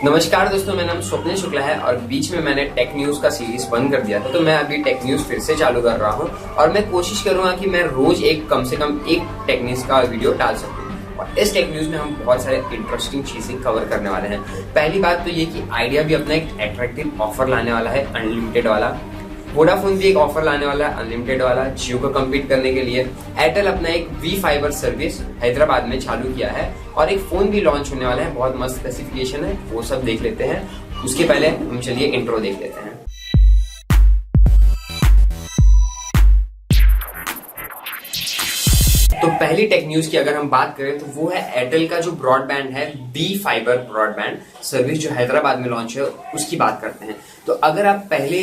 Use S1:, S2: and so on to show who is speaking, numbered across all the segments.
S1: नमस्कार दोस्तों, मेरा नाम स्वप्निल शुक्ला है और बीच में मैंने टेक न्यूज का सीरीज बंद कर दिया था, तो मैं अभी टेक न्यूज फिर से चालू कर रहा हूं और मैं कोशिश करूंगा कि मैं रोज कम से कम एक टेक न्यूज का वीडियो डाल सकूं। और इस टेक न्यूज में हम बहुत सारे इंटरेस्टिंग चीजें कवर करने वाले हैं। पहली बात तो ये कि आइडिया भी अपना एक अट्रैक्टिव ऑफर लाने वाला है, अनलिमिटेड वाला। वोडाफोन भी एक ऑफर लाने वाला है अनलिमिटेड वाला, जियो को कम्पीट करने के लिए। एयरटेल अपना एक वी फाइबर सर्विस हैदराबाद में चालू किया है और एक फोन भी लॉन्च होने वाला है, बहुत मस्त स्पेसिफिकेशन है, वो सब देख लेते हैं। उसके पहले हम चलिए इंट्रो देख लेते हैं। तो पहली टेक न्यूज की अगर हम बात करें तो वो है एयरटेल का जो ब्रॉडबैंड है, वी फाइबर ब्रॉडबैंड सर्विस जो हैदराबाद में लॉन्च है, उसकी बात करते हैं। तो अगर आप पहले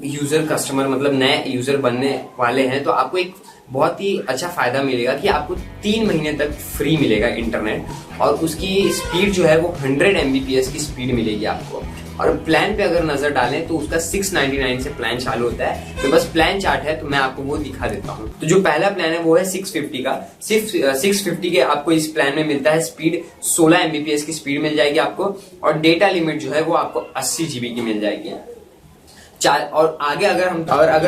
S1: यूजर कस्टमर मतलब नए यूजर बनने वाले हैं तो आपको एक बहुत ही अच्छा फायदा मिलेगा कि आपको 3 महीने तक फ्री मिलेगा इंटरनेट और उसकी स्पीड जो है वो 100 Mbps की स्पीड मिलेगी आपको। और प्लान पे अगर नजर डालें तो उसका 699 से प्लान चालू होता है। तो बस प्लान चार्ट है तो मैं आपको वो दिखा देता हूँ। तो जो पहला प्लान है वो है 650 का। सिर्फ 650 के आपको इस प्लान में मिलता है स्पीड 16 Mbps की स्पीड मिल जाएगी आपको और डेटा लिमिट जो है वो आपको 80 GB की मिल जाएगी। और आगे अगर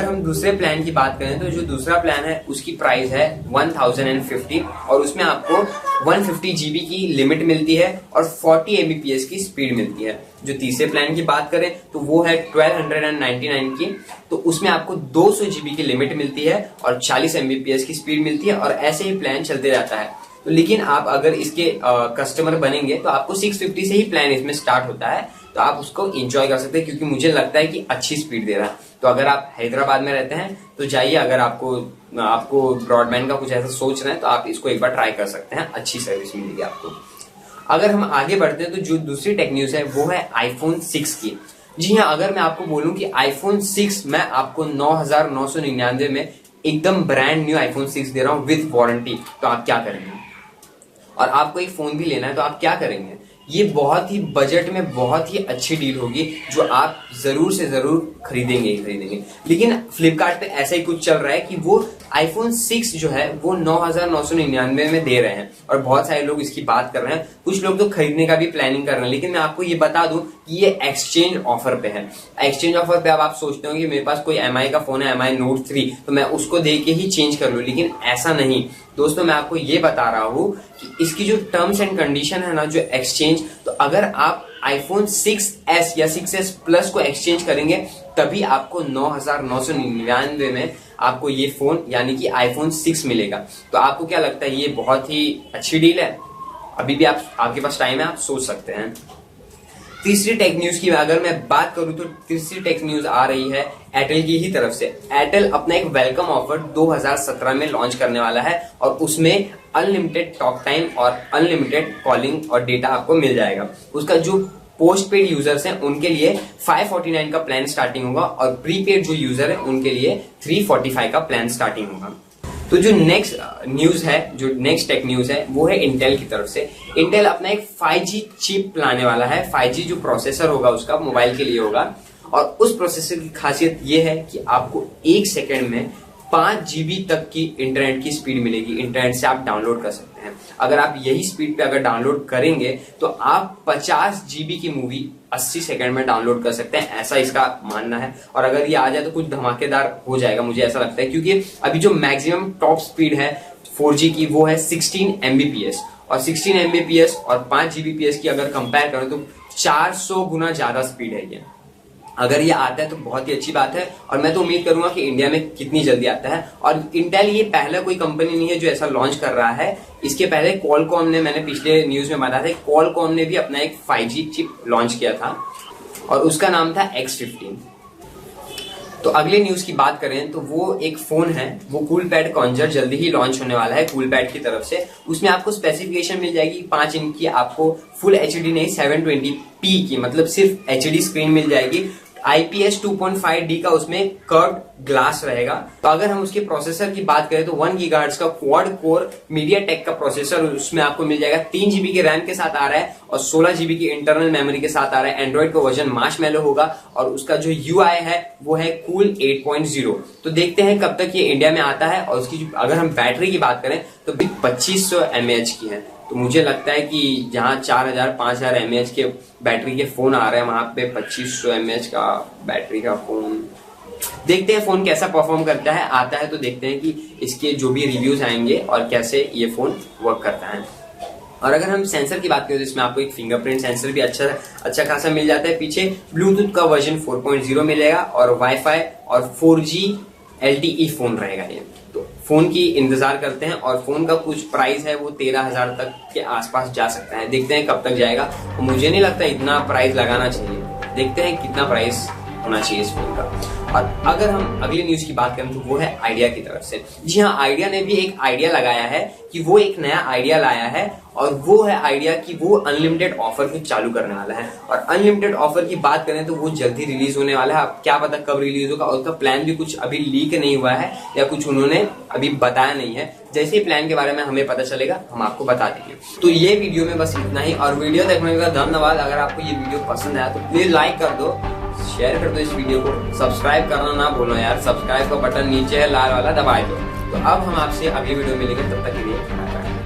S1: हम दूसरे प्लान की बात करें तो जो दूसरा प्लान है उसकी प्राइस है 1050 और उसमें आपको 150 GB की लिमिट मिलती है और 40 Mbps की स्पीड मिलती है। जो तीसरे प्लान की बात करें तो वो है 1299 की, तो उसमें आपको 200 GB की लिमिट मिलती है और 40 Mbps की स्पीड मिलती है और ऐसे ही प्लान चलते रहता है। तो लेकिन आप अगर इसके कस्टमर बनेंगे तो आपको 650 से ही प्लान इसमें स्टार्ट होता है, तो आप उसको एंजॉय कर सकते हैं क्योंकि मुझे लगता है कि अच्छी स्पीड दे रहा है। तो अगर आप हैदराबाद में रहते हैं तो जाइए, अगर आपको ब्रॉडबैंड का कुछ ऐसा सोच रहे हैं तो आप इसको एक बार ट्राई कर सकते हैं, अच्छी सर्विस मिलेगी आपको। अगर हम आगे बढ़ते हैं तो जो दूसरी टेक न्यूज है वो है iPhone 6 की। जी हाँ, अगर मैं आपको बोलूं कि iPhone 6 मैं आपको 9999 में एकदम ब्रांड न्यू iPhone 6 दे रहा हूं विद वारंटी, तो आप क्या करेंगे? और आपको एक फोन भी लेना है तो आप क्या करेंगे? ये बहुत ही बजट में बहुत ही अच्छी डील होगी जो आप जरूर से जरूर खरीदेंगे। लेकिन फ्लिपकार्ट पे ऐसा ही कुछ चल रहा है कि वो iPhone 6 जो है वो 9999 में दे रहे हैं और बहुत सारे लोग इसकी बात कर रहे हैं। कुछ लोग तो खरीदने का भी प्लानिंग कर रहे हैं, लेकिन मैं आपको ये बता दूं कि ये एक्सचेंज ऑफर पे है। एक्सचेंज ऑफर पे अब आप सोचते हो कि मेरे पास कोई MI का फोन है, MI Note 3, तो मैं उसको दे के ही चेंज कर लूं, लेकिन ऐसा नहीं दोस्तों। मैं आपको ये बता रहा हूं कि इसकी जो टर्म्स एंड कंडीशन है ना, जो एक्सचेंज, तो अगर आप iPhone 6s या 6s Plus को एक्सचेंज करेंगे तभी आपको 9999 में आपको ये फोन यानी कि iPhone 6 मिलेगा। तो आपको क्या लगता है, ये बहुत ही अच्छी डील है? अभी भी आपके पास टाइम है, आप सोच सकते हैं। तीसरी टेक न्यूज की अगर मैं बात करूं तो तीसरी टेक न्यूज आ रही है एयरटेल की ही तरफ से। एयरटेल अपना एक वेलकम ऑफर 2017 में लॉन्च करने वाला है और उसमें अनलिमिटेड टॉक टाइम और अनलिमिटेड कॉलिंग और डेटा आपको मिल जाएगा। उसका जो पोस्ट पेड यूजर्स हैं उनके लिए 549 का प्लान स्टार्टिंग होगा और प्रीपेड जो यूजर है उनके लिए 345 का प्लान स्टार्टिंग होगा। तो जो नेक्स्ट टेक न्यूज है वो है इंटेल की तरफ से। इंटेल अपना एक 5G चिप लाने वाला है। 5G जो प्रोसेसर होगा उसका मोबाइल के लिए होगा और उस प्रोसेसर की खासियत ये है कि आपको 1 सेकेंड में 5 GB तक की इंटरनेट की स्पीड मिलेगी। इंटरनेट से आप डाउनलोड कर सकते हैं। अगर आप यही स्पीड पे अगर डाउनलोड करेंगे तो आप 50 GB की मूवी 80 सेकंड में डाउनलोड कर सकते हैं, ऐसा इसका मानना है। और अगर ये आ जाए तो कुछ धमाकेदार हो जाएगा, मुझे ऐसा लगता है, क्योंकि अभी जो मैक्सिमम टॉप स्पीड है 4G की वो है 16 Mbps और 16 Mbps और 5 Gbps की अगर कंपेयर करें तो 400 गुना ज्यादा स्पीड है ये। अगर ये आता है तो बहुत ही अच्छी बात है और मैं तो उम्मीद करूंगा कि इंडिया में कितनी जल्दी आता है। और इंटेल ये पहला कोई कंपनी नहीं है जो ऐसा लॉन्च कर रहा है। इसके पहले क्वालकॉम ने, मैंने पिछले न्यूज में बताया था, क्वालकॉम ने भी अपना एक 5G चिप लॉन्च किया था और उसका नाम था X15। तो अगले न्यूज की बात करें तो वो एक फोन है, वो कूलपैड कॉन्जर जल्दी ही लॉन्च होने वाला है कूलपैड की तरफ से। उसमें आपको स्पेसिफिकेशन मिल जाएगी 5 इंच की, आपको फुल HD नहीं 720p की, मतलब सिर्फ HD स्क्रीन मिल जाएगी। IPS 2.5D का उसमें कर्व्ड ग्लास रहेगा। तो अगर हम उसके प्रोसेसर की बात करें तो 1 GHz का क्वाड कोर मीडियाटेक का प्रोसेसर उसमें आपको मिल जाएगा। 3 GB के रैम के साथ आ रहा है और 16 GB की इंटरनल मेमोरी के साथ आ रहा है। एंड्रॉइड का वर्जन मार्शमैलो होगा और उसका जो UI है वो है कूल 8.0। तो देखते हैं कब तक ये इंडिया में आता है। और उसकी अगर हम बैटरी की बात करें तो 2500 mAh की है। तो मुझे लगता है कि जहाँ 4000 5000 mAh के बैटरी के फोन आ रहे हैं वहां पे 2500 mAh का बैटरी का फोन, देखते हैं फोन कैसा परफॉर्म करता है। आता है तो देखते हैं कि इसके जो भी रिव्यूज आएंगे और कैसे ये फोन वर्क करता है। और अगर हम सेंसर की बात करें तो इसमें आपको एक फिंगरप्रिंट सेंसर भी अच्छा खासा मिल जाता है। पीछे ब्लूटूथ का वर्जन 4.0 मिलेगा और वाईफाई और 4G LTE फोन रहेगा ये। तो फोन की इंतजार करते हैं और फोन का कुछ प्राइस है वो 13,000 तक के आसपास जा सकता है। देखते हैं कब तक जाएगा। तो मुझे नहीं लगता इतना प्राइस लगाना चाहिए, देखते हैं कितना प्राइस होना चाहिए इस फोन का। और अगर हम अगली न्यूज की बात करें तो वो है आइडिया की तरफ से। जी हाँ, आइडिया ने भी एक आइडिया लगाया है कि वो एक नया आइडिया लाया है और वो है आइडिया कि वो अनलिमिटेड ऑफर को चालू करने वाला है। और अनलिमिटेड ऑफर की बात करें तो वो जल्दी रिलीज होने वाला है। अब क्या पता कब रिलीज होगा, उसका प्लान भी कुछ अभी लीक नहीं हुआ है या कुछ उन्होंने अभी बताया नहीं है। जैसे ही प्लान के बारे में हमें पता चलेगा हम आपको बता देंगे। तो ये वीडियो में बस इतना ही और वीडियो देखने का धन्यवाद। अगर आपको ये वीडियो पसंद आया तो प्लीज लाइक कर दो, शेयर कर दो इस वीडियो को, सब्सक्राइब करना ना भूलो यार। सब्सक्राइब का बटन नीचे है लाल वाला, दबाए दो। तो अब हम आपसे अगली वीडियो मिलेंगे, तब तक के लिए बाय बाय।